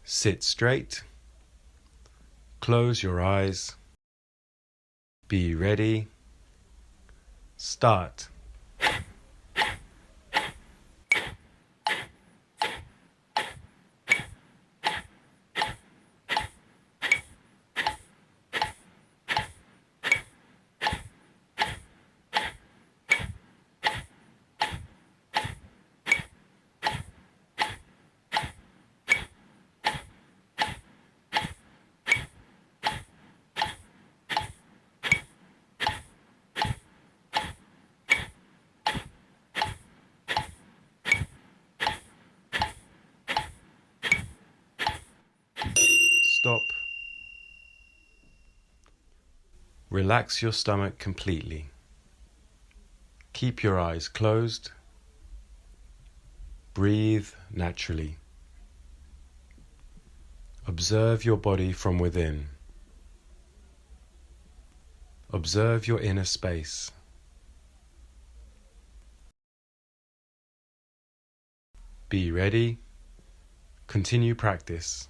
Sit straight, close your eyes, be ready, start. Stop. Relax your stomach completely. Keep your eyes closed. Breathe naturally. Observe your body from within. Observe your inner space. Be ready. Continue practice.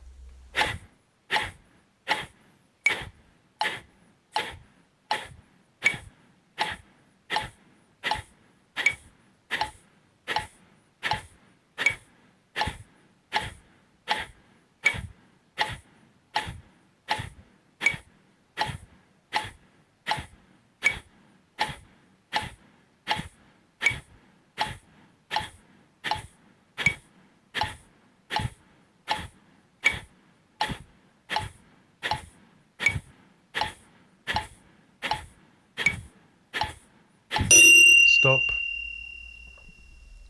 Stop.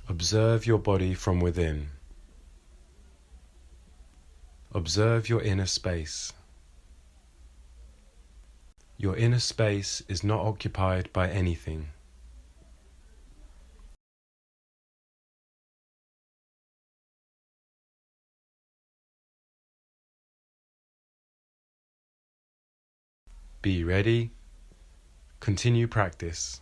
Observe your body from within. Observe your inner space. Your inner space is not occupied by anything. Be ready. Continue practice.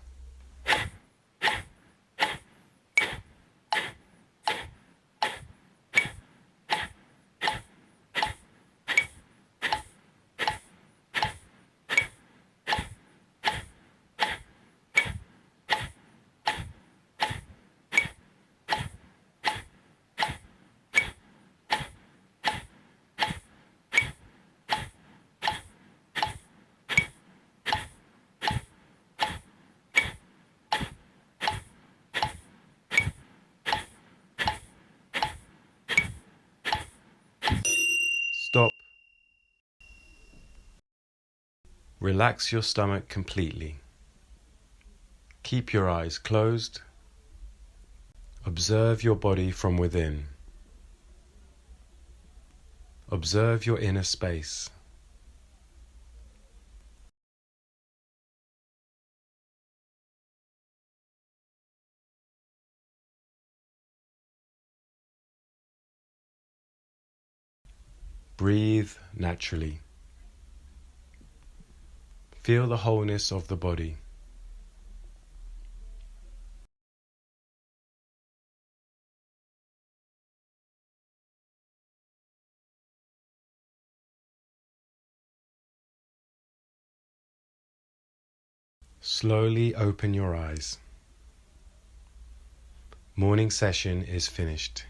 Stop. Relax your stomach completely. Keep your eyes closed. Observe your body from within. Observe your inner space. Breathe naturally. Feel the wholeness of the body. Slowly open your eyes. Morning session is finished.